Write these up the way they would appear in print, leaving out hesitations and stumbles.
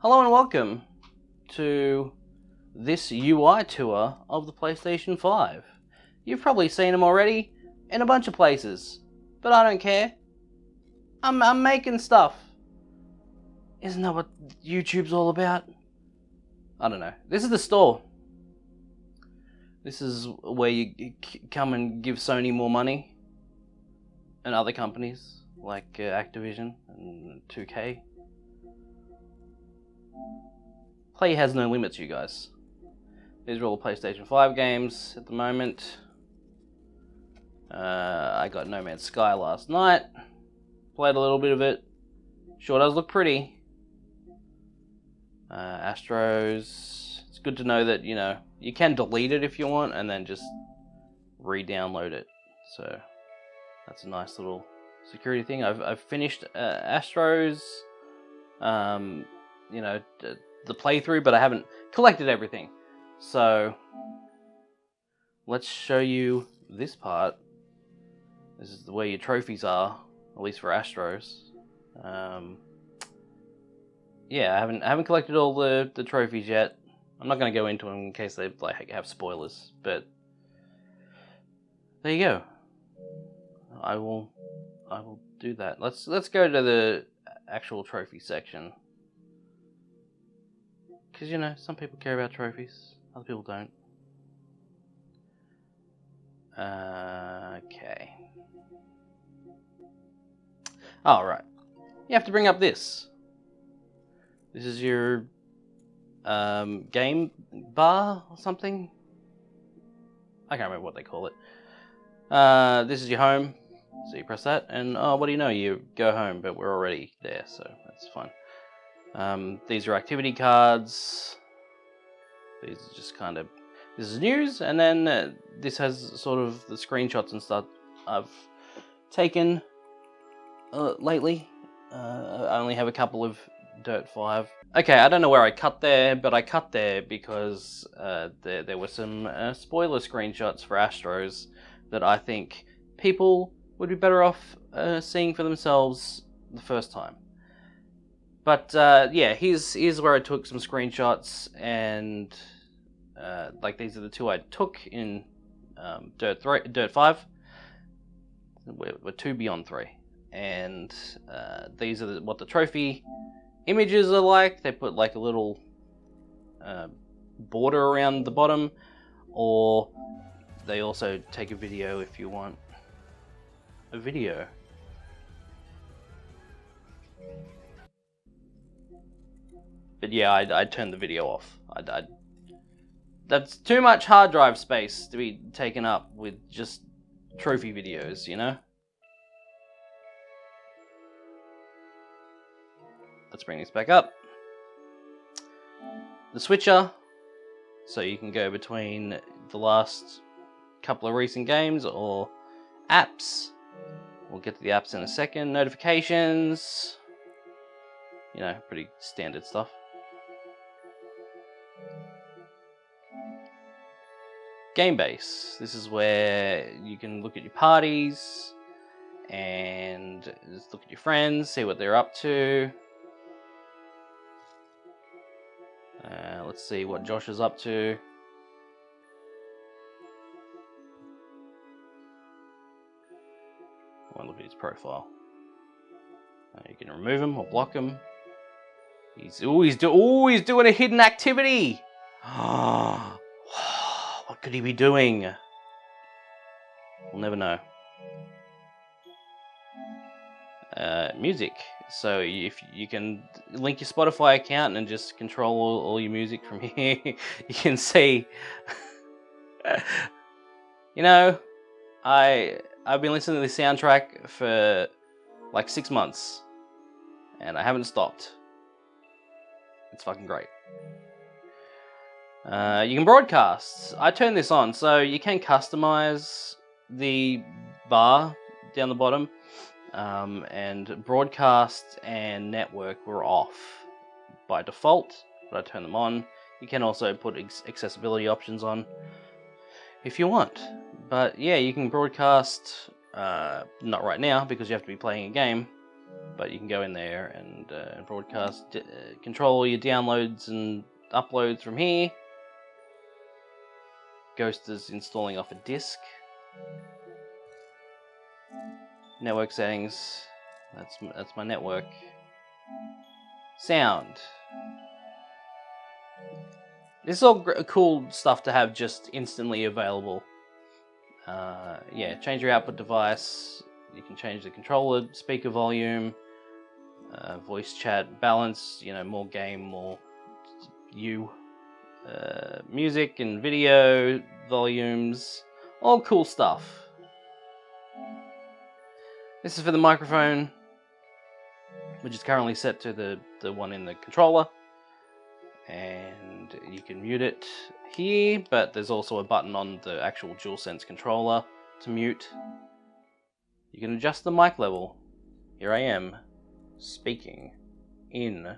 Hello and welcome to this UI tour of the PlayStation 5. You've probably seen them already in a bunch of places, but I don't care. I'm making stuff. Isn't that what YouTube's all about? I don't know. This is the store. This is where you come and give Sony more money and other companies like Activision and 2K. Play has no limits, you guys. These are all the PlayStation 5 games at the moment. I got No Man's Sky last night. Played a little bit of it. Sure does look pretty. Astros. It's good to know that, you can delete it if you want and then just re-download it. So that's a nice little security thing. I've finished Astros. The playthrough, but I haven't collected everything. So let's show you this part. This is where your trophies are, at least for Astros. Yeah, I haven't collected all the trophies yet. I'm not going to go into them in case they have spoilers, but there you go. I will do that. Let's go to the actual trophy section. Because, some people care about trophies, other people don't. Okay. Alright. You have to bring up this. This is your game bar or something? I can't remember what they call it. This is your home. So you press that, and what do you know? You go home, but we're already there, so that's fine. These are activity cards. These are just this is news, and then this has sort of the screenshots and stuff I've taken lately. I only have a couple of Dirt 5. Okay, I don't know where I cut there, but I cut there because there were some spoiler screenshots for Astros that I think people would be better off seeing for themselves the first time. But yeah, here's where I took some screenshots, and these are the two I took in Dirt 5. We're 2 beyond 3, and these are what the trophy images are like. They put like a little border around the bottom, or they also take a video if you want a video. But yeah, I turned the video off. That's too much hard drive space to be taken up with just trophy videos, Let's bring this back up. The switcher, so you can go between the last couple of recent games or apps. We'll get to the apps in a second. Notifications, pretty standard stuff. Game base. This is where you can look at your parties and just look at your friends, see what they're up to. Let's see what Josh is up to. I want to look at his profile. You can remove him or block him. He's doing a hidden activity. What could he be doing? We'll never know. Music. So if you can link your Spotify account and just control all your music from here, you can see. I've been listening to this soundtrack for like 6 months, and I haven't stopped. It's fucking great. You can broadcast. I turned this on, so you can customize the bar down the bottom, and broadcast and network were off by default, but I turned them on. You can also put accessibility options on if you want. But yeah, you can broadcast, not right now because you have to be playing a game, but you can go in there and broadcast, control all your downloads and uploads from here. Ghost is installing off a disk. Network settings. That's my network. Sound. This is all cool stuff to have just instantly available. Yeah, change your output device. You can change the controller, speaker volume, voice chat, balance, you know, more game, more you. Music and video volumes, all cool stuff. This is for the microphone, which is currently set to the one in the controller, and you can mute it here, but there's also a button on the actual DualSense controller to mute. You can adjust the mic level. Here I am speaking in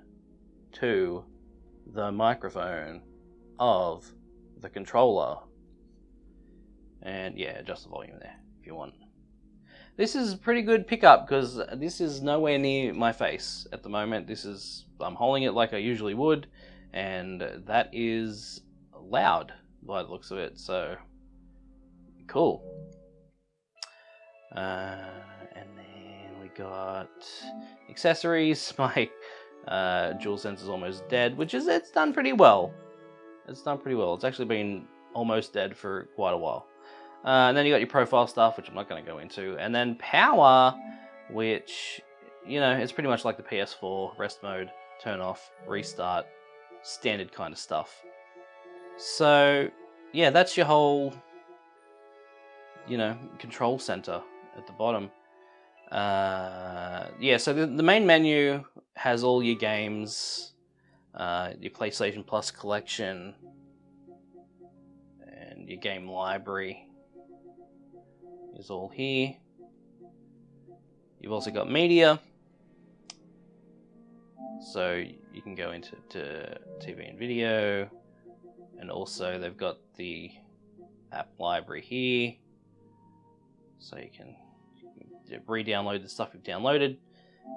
to the microphone of the controller, and yeah, adjust the volume there if you want. This is a pretty good pickup because this is nowhere near my face at the moment. I'm holding it like I usually would, and that is loud by the looks of it, so cool. And then we got accessories. My DualSense is almost dead, it's done pretty well. It's done pretty well. It's actually been almost dead for quite a while. And then you got your profile stuff, which I'm not going to go into. And then power, which, you know, it's pretty much like the PS4, rest mode, turn off, restart, standard kind of stuff. So, yeah, that's your whole, you know, control center at the bottom. Yeah, so the main menu has all your games, your PlayStation Plus collection, and your game library is all here. You've also got media, so you can go into TV and video, and also they've got the app library here, so you can re-download the stuff you've downloaded.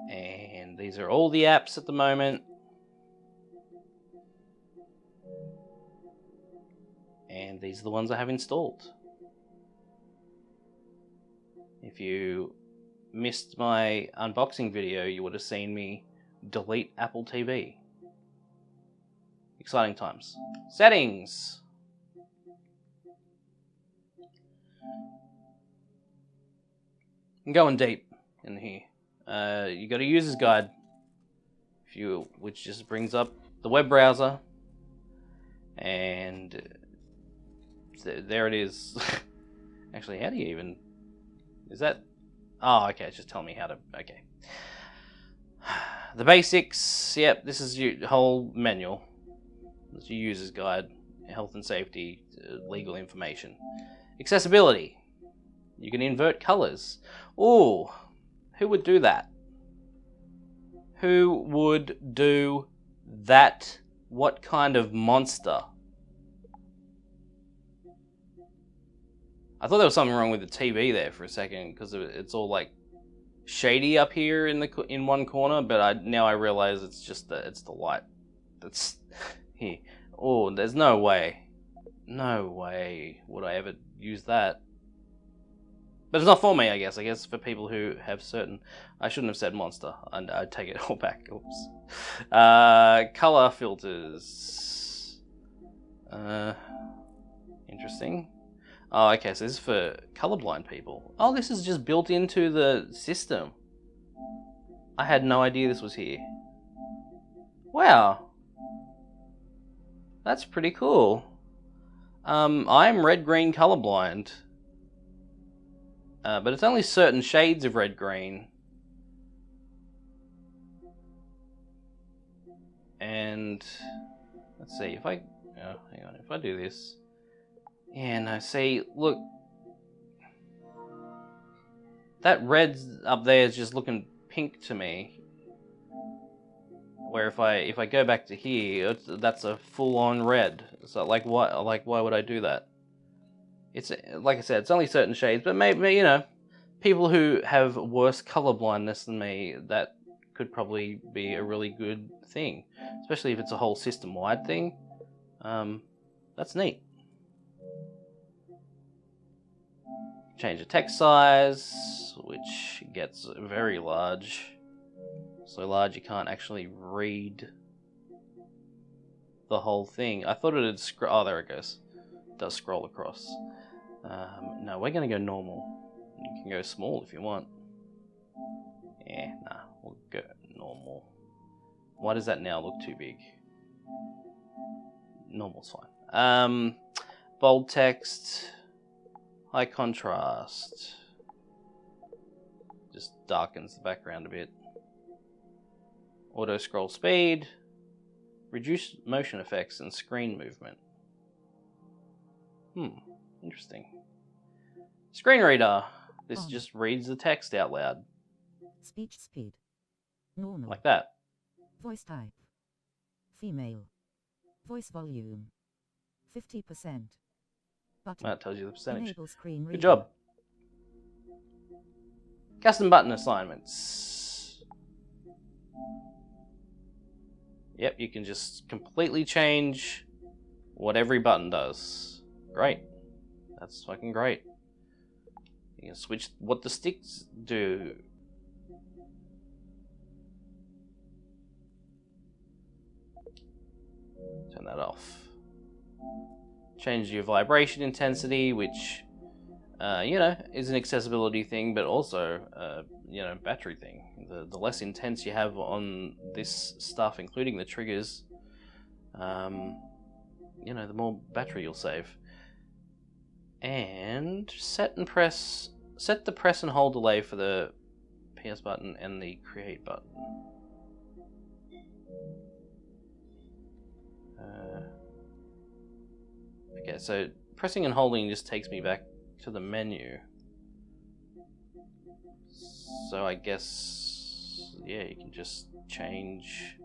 And these are all the apps at the moment. And these are the ones I have installed. If you missed my unboxing video, you would have seen me delete Apple TV. Exciting times. Settings. I'm going deep in here. You got a user's guide, which just brings up the web browser, and there it is. Actually, how do you even? Is that? Oh, okay. It's just telling me how to. Okay. The basics. Yep. This is your whole manual. This is your user's guide, health and safety, legal information, accessibility. You can invert colors. Oh, who would do that? Who would do that? What kind of monster? I thought there was something wrong with the TV there for a second because it's all like shady up here in one corner, but now I realize it's just it's the light that's here. Oh, there's no way would I ever use that. But it's not for me, I guess. I guess for people who have certain... I shouldn't have said monster. I'd take it all back. Oops. Color filters. Interesting. Oh, okay. So this is for colorblind people. Oh, this is just built into the system. I had no idea this was here. Wow. That's pretty cool. I'm red-green colorblind. But it's only certain shades of red-green. And let's see if I hang on, if I do this. Yeah, no, see, look. That red up there is just looking pink to me. Where if I go back to here, that's a full-on red. So why would I do that? It's like I said, it's only certain shades, but maybe, you know, people who have worse color blindness than me, that could probably be a really good thing, especially if it's a whole system-wide thing. That's neat. Change the text size, which gets very large. So large you can't actually read the whole thing. I thought it'd scroll. Oh, there it goes. It does scroll across. No, we're going to go normal. You can go small if you want. Yeah, nah, we'll go normal. Why does that now look too big? Normal's fine. Bold text, high contrast. Just darkens the background a bit. Auto scroll speed, reduce motion effects and screen movement. Interesting. Screen reader. This just reads the text out loud. Speech speed. Normal. Like that. Voice type. Female. Voice volume. 50%. Button. That tells you the percentage. Enable screen reader. Good job. Custom button assignments. Yep, you can just completely change what every button does. Great. That's fucking great. You can switch what the sticks do. Turn that off. Change your vibration intensity, which, is an accessibility thing, but also, battery thing. The less intense you have on this stuff, including the triggers, the more battery you'll save. And set the press and hold delay for the PS button and the create button. Okay, so pressing and holding just takes me back to the menu. So I guess, yeah, you can just change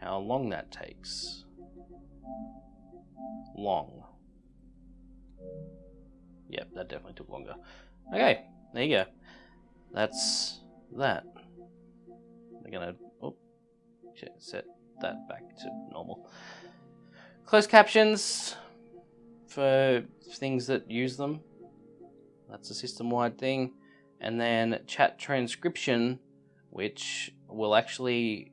how long that takes. Long. Yep, that definitely took longer. Okay, there you go. That's that. We're gonna set that back to normal. Closed captions for things that use them. That's a system-wide thing. And then chat transcription, which will actually,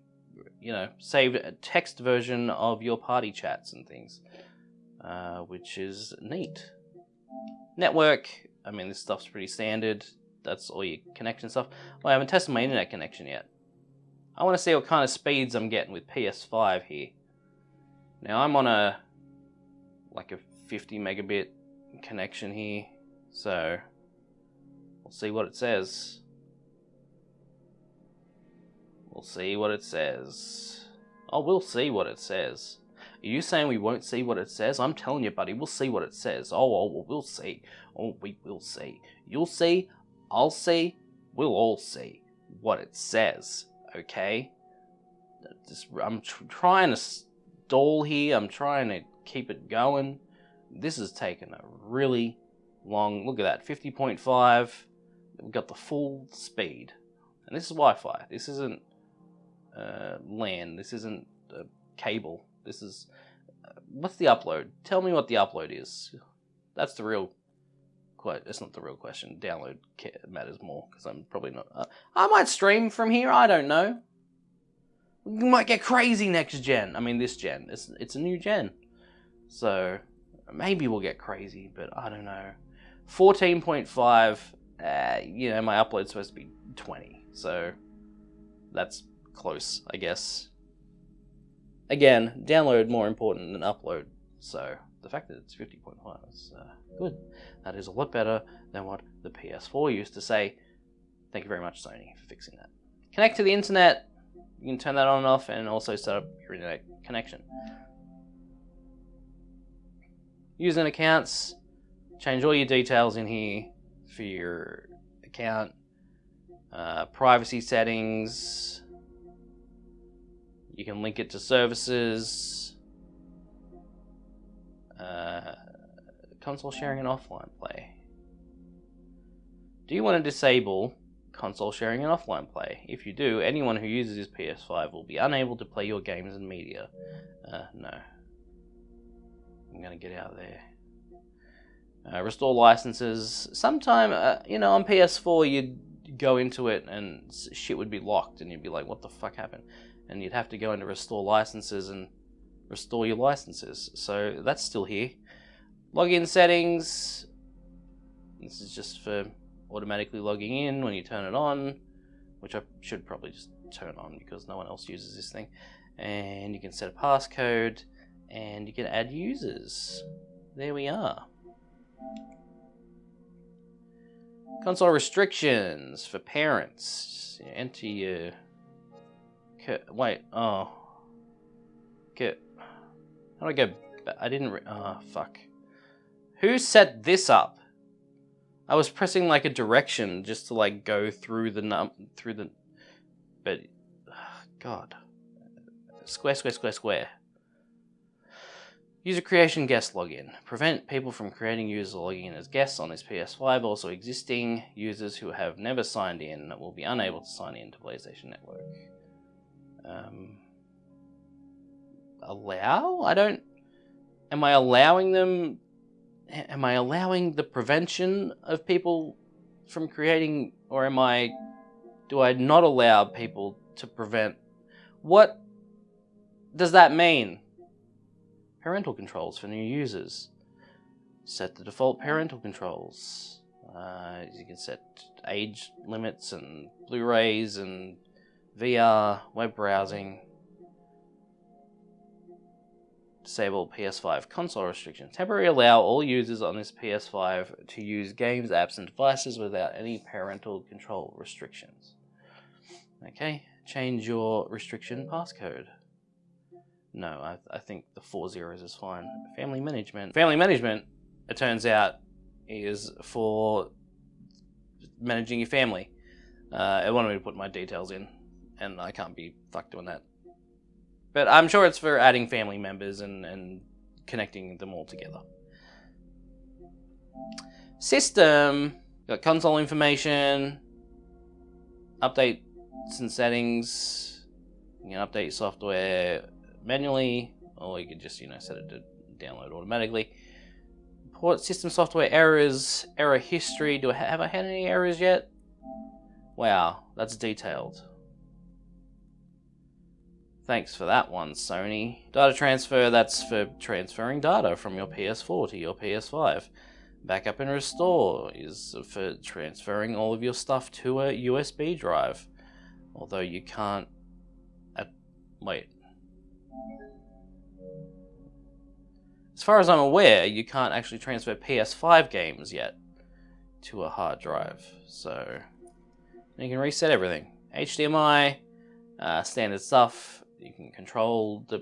save a text version of your party chats and things, which is neat. Network, I mean, this stuff's pretty standard. That's all your connection stuff. Well, I haven't tested my internet connection yet. I want to see what kind of speeds I'm getting with PS5 here. Now, I'm on a 50 megabit connection here, so we'll see what it says. We'll see what it says. Oh, we'll see what it says. Are you saying we won't see what it says? I'm telling you, buddy, we'll see what it says. Oh, we'll see. Oh, we will see. You'll see, I'll see, we'll all see what it says, okay? I'm trying to stall here. I'm trying to keep it going. This has taken a really long... Look at that, 50.5. We've got the full speed. And this is Wi-Fi. This isn't LAN. This isn't cable. This is... what's the upload? Tell me what the upload is. That's the real... It's not the real question. Download matters more, because I'm probably not... I might stream from here. I don't know. We might get crazy next gen. I mean, this gen. It's a new gen. So... maybe we'll get crazy, but I don't know. 14.5, my upload's supposed to be 20, so that's close, I guess. Again, download more important than upload, so the fact that it's 50.5 is good. That is a lot better than what the PS4 used to say. Thank you very much, Sony, for fixing that. Connect to the internet. You can turn that on and off, and also set up your internet connection. Using accounts, change all your details in here for your account. Privacy settings. You can link it to services. Console sharing and offline play. Do you want to disable console sharing and offline play. If you do, anyone who uses his PS5 will be unable to play your games and media. No. I'm gonna get out of there. Restore licenses. Sometime, on PS4 you'd go into it and shit would be locked and you'd be like, what the fuck happened? And you'd have to go into restore licenses and restore your licenses. So that's still here. Login settings. This is just for automatically logging in when you turn it on, which I should probably just turn on because no one else uses this thing. And you can set a passcode and you can add users. There we are. Console restrictions for parents. You enter your... Wait, oh. Okay. How do I go... I didn't... Oh, fuck. Who set this up? I was pressing like a direction just to like go through the but God. Square. User creation guest login. Prevent people from creating users logging in as guests on this PS5. Also existing users who have never signed in will be unable to sign in to PlayStation Network. Allow? Am I allowing them? Am I allowing the prevention of people from creating, or do I not allow people to prevent? What does that mean? Parental controls for new users. Set the default parental controls. You can set age limits and Blu-rays and VR, web browsing. Disable PS5 console restrictions. Temporarily allow all users on this PS5 to use games, apps, and devices without any parental control restrictions. Okay, change your restriction passcode. No, I think the 4 zeros is fine. Family management. Family management, it turns out, is for managing your family. It wanted me to put my details in, and I can't be fucked doing that. But I'm sure it's for adding family members and connecting them all together. System. Got console information. Updates and settings. You can update your software manually, or you can just, set it to download automatically. Report system software errors. Error history. Have I had any errors yet? Wow, that's detailed. Thanks for that one, Sony. Data transfer, that's for transferring data from your PS4 to your PS5. Backup and restore is for transferring all of your stuff to a USB drive. Although you can't... wait. As far as I'm aware, you can't actually transfer PS5 games yet to a hard drive. So, you can reset everything. HDMI, standard stuff. You can control your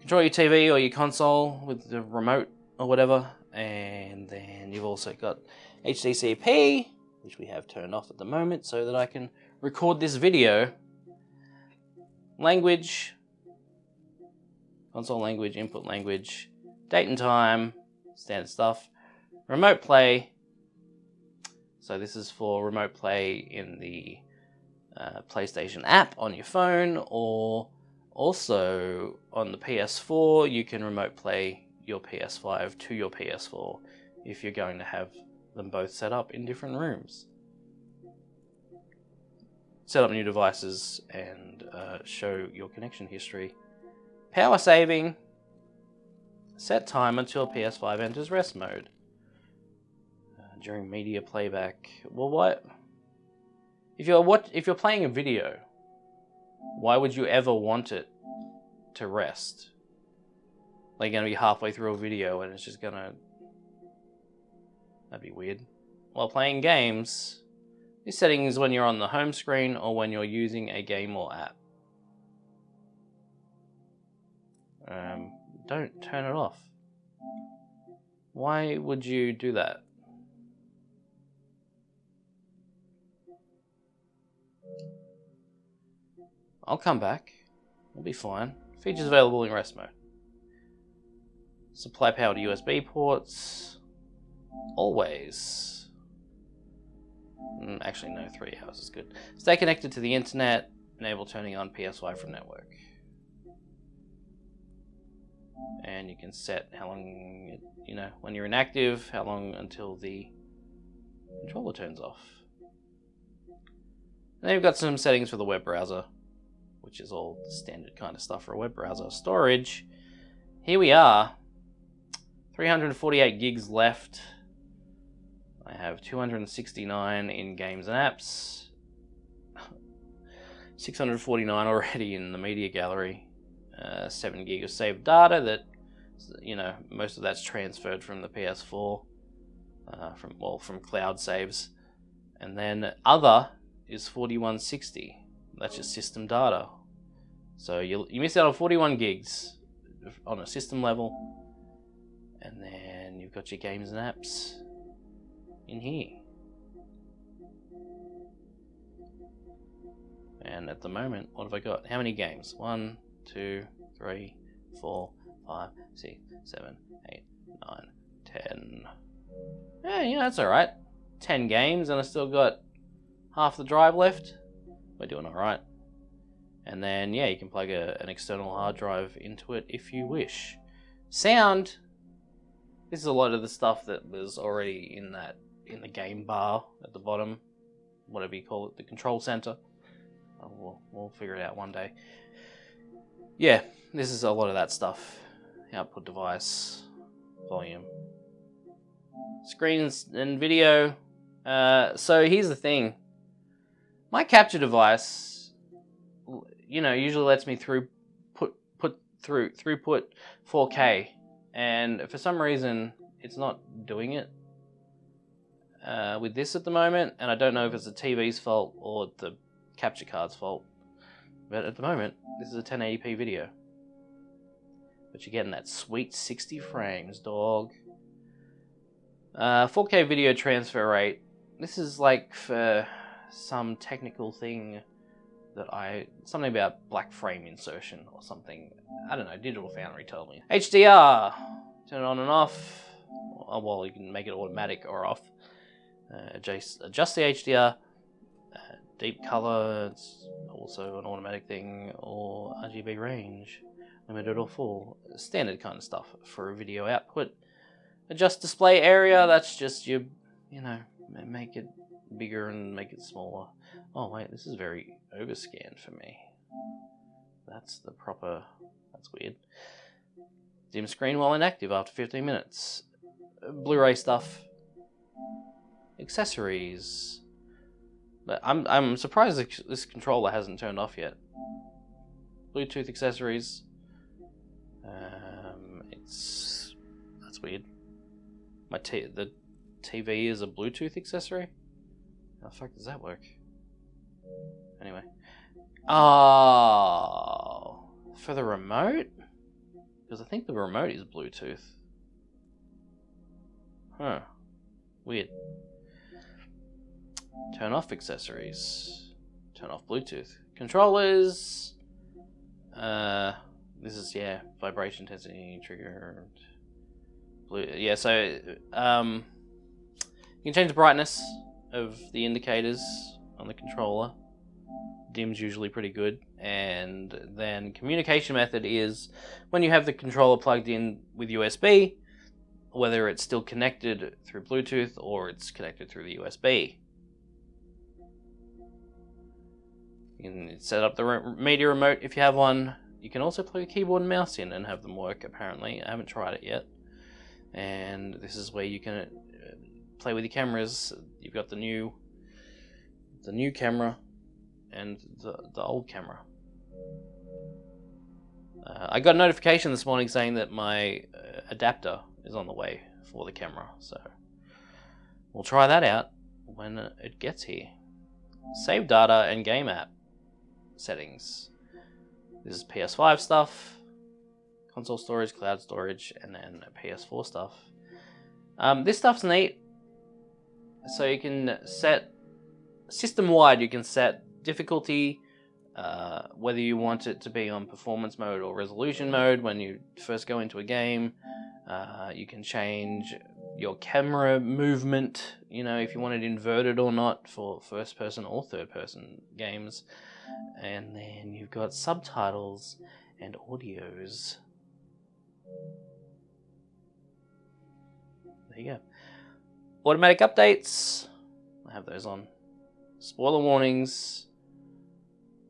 TV or your console with the remote or whatever, and then you've also got HDCP, which we have turned off at the moment so that I can record this video. Language, console language, input language, date and time, standard stuff. Remote play, so this is for remote play in the PlayStation app on your phone, or also on the PS4 you can remote play your PS5 to your PS4 if you're going to have them both set up in different rooms. Set up new devices and show your connection history. Power saving. Set time until PS5 enters rest mode. During media playback. Well, what? If you're playing a video, why would you ever want it to rest? Like, you're gonna be halfway through a video and it's just gonna... That'd be weird. While playing games, this setting is when you're on the home screen or when you're using a game or app. Don't turn it off. Why would you do that? I'll come back. We'll be fine. Features available in rest mode. Supply powered USB ports. Always. Actually, no, 3 hours is good. Stay connected to the internet. Enable turning on PS5 from network. And you can set how long, when you're inactive, how long until the controller turns off. And then you've got some settings for the web browser, which is all the standard kind of stuff for a web browser. Storage, here we are. 348 gigs left. I have 269 in games and apps. 649 already in the media gallery. 7 gig of saved data that, most of that's transferred from the PS4, from cloud saves. And then other is 4160. That's just system data. So you miss out on 41 gigs on a system level. And then you've got your games and apps in here. And at the moment, what have I got? How many games? 1, 2, 3, 4, 5, 6, 7, 8, 9, 10. Yeah, that's alright. 10 games, and I still got half the drive left. We're doing alright. And then, you can plug an external hard drive into it if you wish. Sound. This is a lot of the stuff that was already in the game bar at the bottom. Whatever you call it, the control center. We'll figure it out one day. Yeah, this is a lot of that stuff. Output device, volume, screens and video. So here's the thing. My capture device, usually lets me put throughput 4K, and for some reason it's not doing it with this at the moment, and I don't know if it's the TV's fault or the capture card's fault, but at the moment this is a 1080p video, but you're getting that sweet 60 frames, dog. 4K video transfer rate. This is like for some technical thing that something about black frame insertion or something. I don't know, Digital Foundry told me. HDR, turn it on and off. Well, you can make it automatic or off. Adjust the HDR. Deep color, it's also an automatic thing, or RGB range, limited or full. Standard kind of stuff for a video output. Adjust display area, that's just make it bigger and make it smaller. Oh wait, this is very overscanned for me. That's weird. Dim screen while inactive after 15 minutes. Blu-ray stuff. Accessories. But I'm surprised this controller hasn't turned off yet. Bluetooth accessories. That's weird. The TV is a Bluetooth accessory? How the fuck does that work? Anyway. Oh, for the remote? Because I think the remote is Bluetooth. Huh. Weird. Turn off accessories. Turn off Bluetooth. Controllers. This is, vibration intensity, trigger. So, you can change the brightness of the indicators on the controller. Dim's usually pretty good. And then communication method is when you have the controller plugged in with USB, whether it's still connected through Bluetooth or it's connected through the USB. You can set up the media remote if you have one. You can also plug a keyboard and mouse in and have them work, apparently. I haven't tried it yet. And this is where you can play with your cameras. You've got the new camera and the old camera. I got a notification this morning saying that my adapter is on the way for the camera, so we'll try that out when it gets here. Save data and game app settings. This is PS5 stuff, console storage, cloud storage, and then PS4 stuff. This stuff's neat. So you can set, system-wide, you can set difficulty, whether you want it to be on performance mode or resolution mode when you first go into a game. You can change your camera movement, you know, if you want it inverted or not for first person or third person games. And then you've got subtitles and audios. There you go. Automatic updates. I have those on. Spoiler warnings.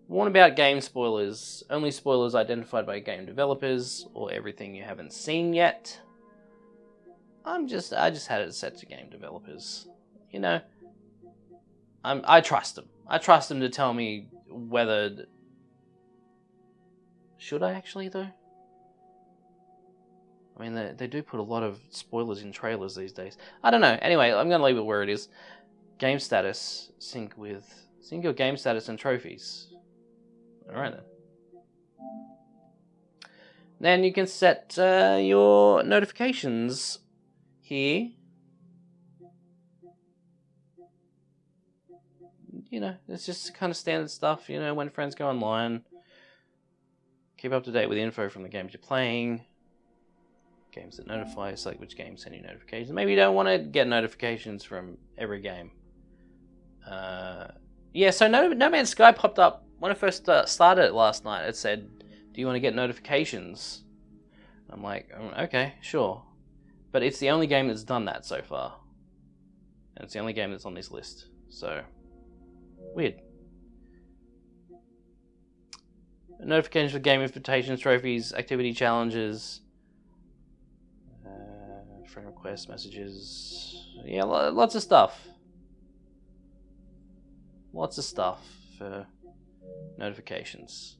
Warn about game spoilers. Only spoilers identified by game developers or everything you haven't seen yet. I just had it set to game developers. You know, I trust them. I trust them to tell me whether... Should I actually, though? I mean, they do put a lot of spoilers in trailers these days. I don't know. Anyway, I'm going to leave it where it is. Game status. Sync your game status and trophies. Alright then. Then you can set your notifications here. You know, it's just kind of standard stuff, you know, when friends go online. Keep up to date with info from the games you're playing. Games that notify, select which games send you notifications. Maybe you don't want to get notifications from every game. Yeah, so No Man's Sky popped up when I first started it last night. It said, do you want to get notifications? I'm like, okay, sure. But it's the only game that's done that so far. And it's the only game that's on this list. So, weird. Notifications for game invitations, trophies, activity challenges, friend requests, messages. Yeah, lots of stuff. Lots of stuff for notifications.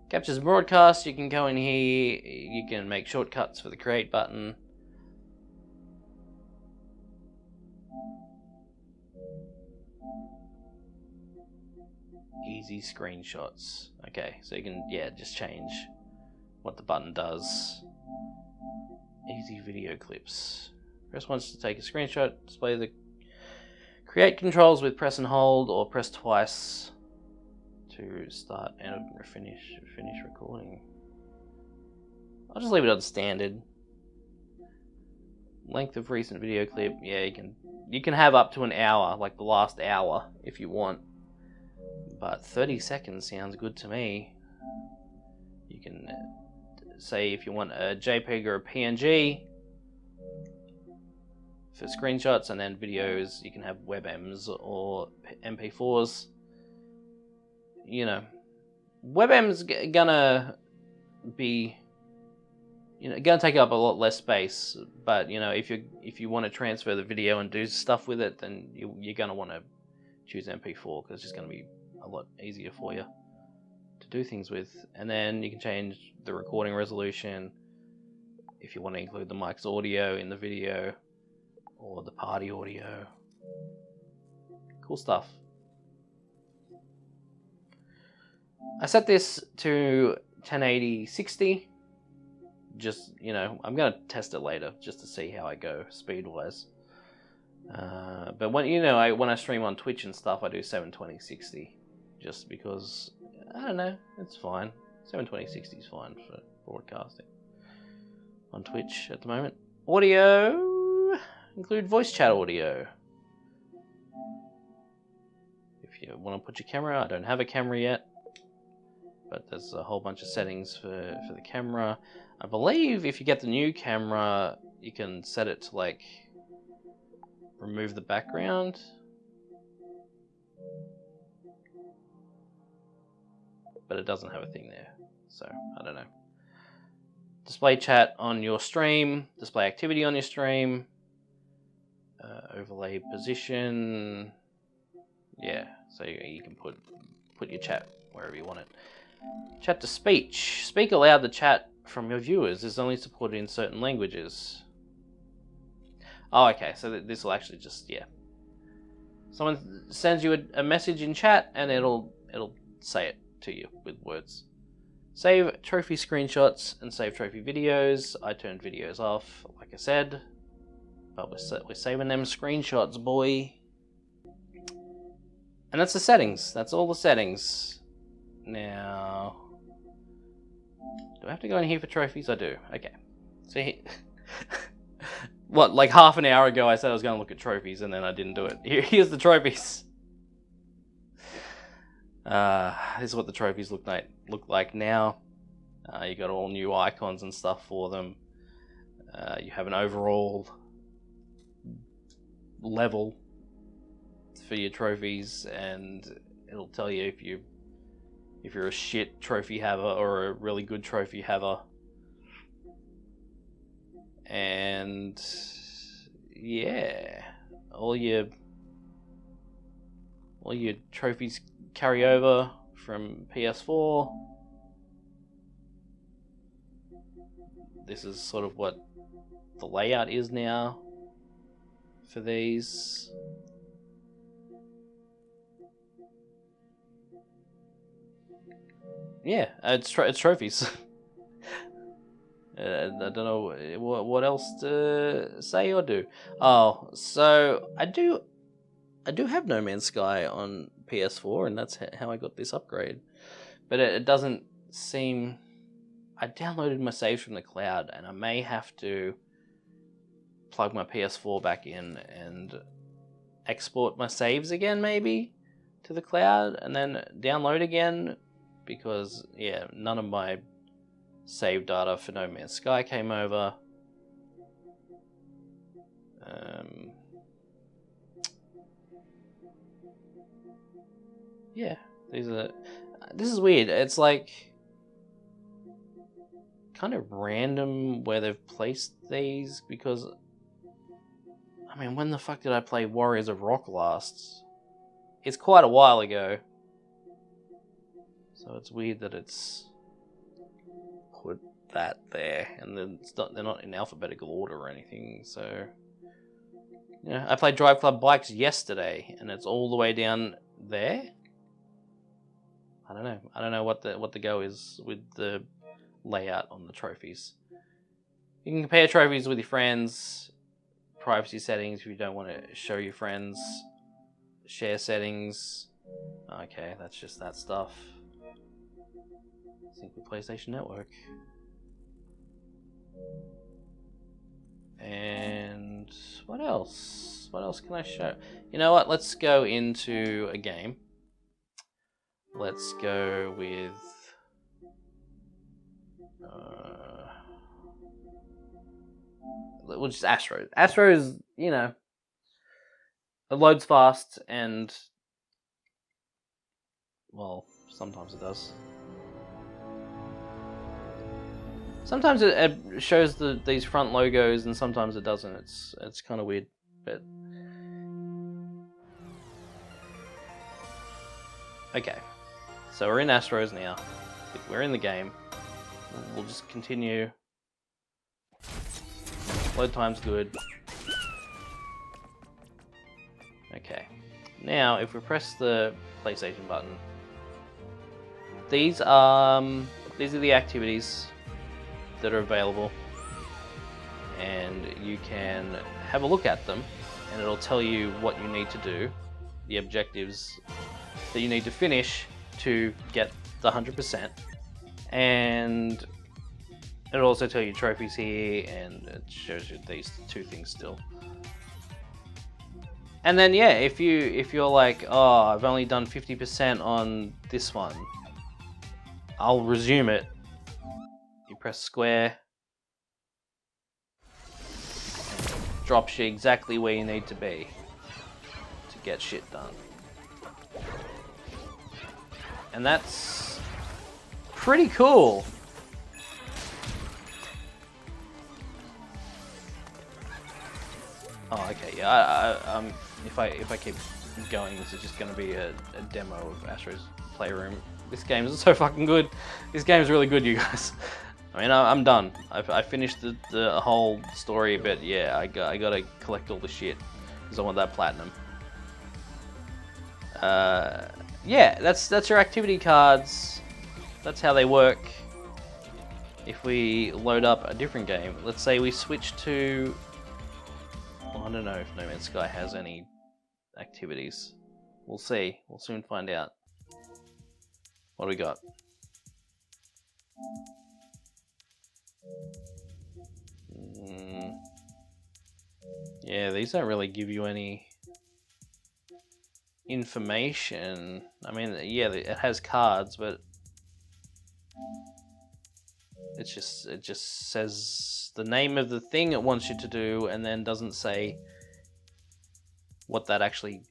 Captures broadcast, you can go in here, you can make shortcuts for the create button. Easy screenshots. Okay, so you can, yeah, just change what the button does. Easy video clips. Press once to take a screenshot, display the create controls with press and hold, or press twice to start and finish recording. I'll just leave it on standard. Length of recent video clip, yeah, you can have up to an hour, like the last hour if you want. But 30 seconds sounds good to me. You can say if you want a JPEG or a PNG for screenshots, and then videos you can have WebMs or MP4s. You know, WebM's gonna be, you know, gonna take up a lot less space. But you know, if you want to transfer the video and do stuff with it, then you're gonna want to choose MP4 because it's just gonna be a lot easier for you to do things with. And then you can change the recording resolution if you want to include the mic's audio in the video or the party audio. Cool stuff. I set this to 1080 60. Just, you know, I'm gonna test it later just to see how I go speed wise. But when I stream on Twitch and stuff, I do 720 60. Just because, I don't know, it's fine. 720 60 is fine for broadcasting on Twitch at the moment. Audio, include voice chat audio. If you want to put your camera, I don't have a camera yet, but there's a whole bunch of settings for the camera. I believe if you get the new camera, you can set it to like remove the background. But it doesn't have a thing there, so I don't know. Display chat on your stream, display activity on your stream, overlay position. Yeah, so you can put your chat wherever you want it. Chat to speech. Speak aloud the chat from your viewers is only supported in certain languages. Oh, okay, so this will actually just, yeah. Someone sends you a message in chat and it'll say it to you with words. Save trophy screenshots and save trophy videos. I turned videos off, like I said, but we're saving them screenshots, boy. And that's the settings. That's all the settings. Now, do I have to go in here for trophies? I do. Okay. So What, like half an hour ago I said I was going to look at trophies and then I didn't do it. Here's the trophies. This is what the trophies look like now. You got all new icons and stuff for them. You have an overall level for your trophies, and it'll tell you if you're a shit trophy haver or a really good trophy haver. And yeah, all your trophies carry over from PS4. This is sort of what the layout is now for these. Yeah, it's trophies. I don't know what else to say or do. Oh, so I do have No Man's Sky on PS4, and that's how I got this upgrade. But it doesn't seem... I downloaded my saves from the cloud, and I may have to plug my PS4 back in and export my saves again, maybe, to the cloud, and then download again, because, yeah, none of my save data for No Man's Sky came over. Yeah, this is weird. It's like kind of random where they've placed these, because I mean, when the fuck did I play Warriors of Rock last? It's quite a while ago. So it's weird that it's put that there, and then they're not in alphabetical order or anything. So yeah, I played Drive Club Bikes yesterday, and it's all the way down there. I don't know what the go is with the layout on the trophies. You can compare trophies with your friends, privacy settings if you don't want to show your friends, share settings. Okay, that's just that stuff. Sync with PlayStation Network. And what else? What else can I show? You know what? Let's go into a game. Let's go with... we'll just Astros. Astros, you know, it loads fast, and well, sometimes it does. Sometimes it shows these front logos, and sometimes it doesn't. It's kind of weird, but okay. So we're in Astros now. We're in the game. We'll just continue. Load time's good. Okay. Now, if we press the PlayStation button, these are the activities that are available, and you can have a look at them, and it'll tell you what you need to do, the objectives that you need to finish to get the 100%, and it'll also tell you trophies here, and it shows you these two things still. And then yeah, if you're like, oh, I've only done 50% on this one, I'll resume it. You press square, and it drops you exactly where you need to be to get shit done. And that's pretty cool. Oh, okay. Yeah. If I keep going, this is just going to be a demo of Astro's Playroom. This game is so fucking good. This game is really good, you guys. I mean, I'm done. I finished the whole story, but yeah, I gotta collect all the shit because I want that platinum. Yeah, that's your activity cards. That's how they work. If we load up a different game, let's say we switch to... Well, I don't know if No Man's Sky has any activities. We'll see. We'll soon find out. What do we got? Yeah, these don't really give you any information. I mean, yeah, it has cards, but it just says the name of the thing it wants you to do, and then doesn't say what that actually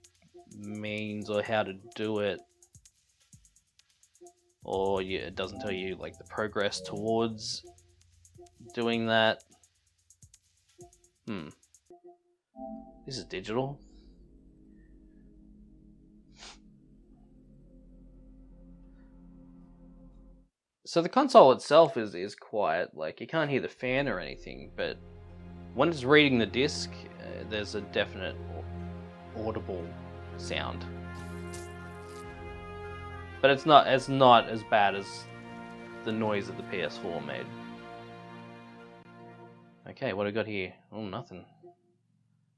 means or how to do it. Or yeah, it doesn't tell you like the progress towards doing that. This is digital. So the console itself is quiet. Like you can't hear the fan or anything, but when it's reading the disc, there's a definite audible sound. But it's not as bad as the noise that the PS4 made. Okay, what do we got here? Oh, nothing.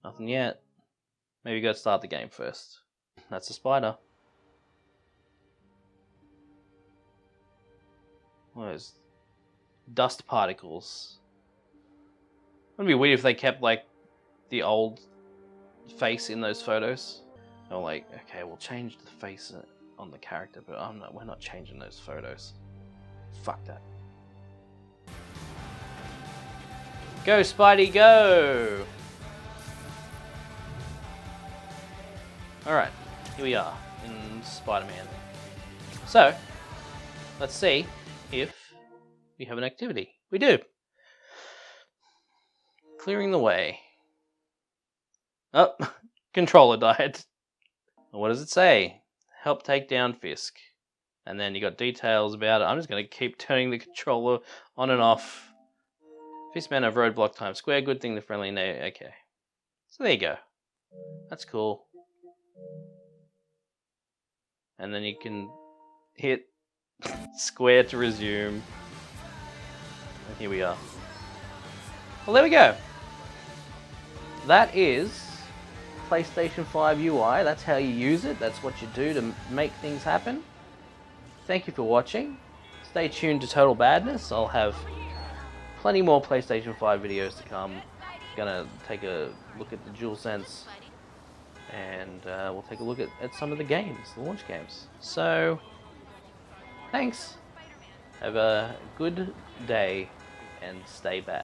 Nothing yet. Maybe go start the game first. That's a spider. What is dust particles? Wouldn't it be weird if they kept like the old face in those photos? Or like, okay, we'll change the face on the character, but we're not changing those photos. Fuck that. Go, Spidey, go! Alright, here we are in Spider-Man. So, let's see if we have an activity. We do! Clearing the way. Oh, controller died. What does it say? Help take down Fisk. And then you got details about it. I'm just going to keep turning the controller on and off. Fistman of roadblock Times Square. Good thing the friendly name. Okay. So there you go. That's cool. And then you can hit square to resume. And here we are. Well, there we go. That is PlayStation 5 UI. That's how you use it. That's what you do to make things happen. Thank you for watching. Stay tuned to Total Badness. I'll have plenty more PlayStation 5 videos to come. Gonna take a look at the DualSense, and we'll take a look at some of the games, the launch games. So, thanks. Have a good day and stay bad.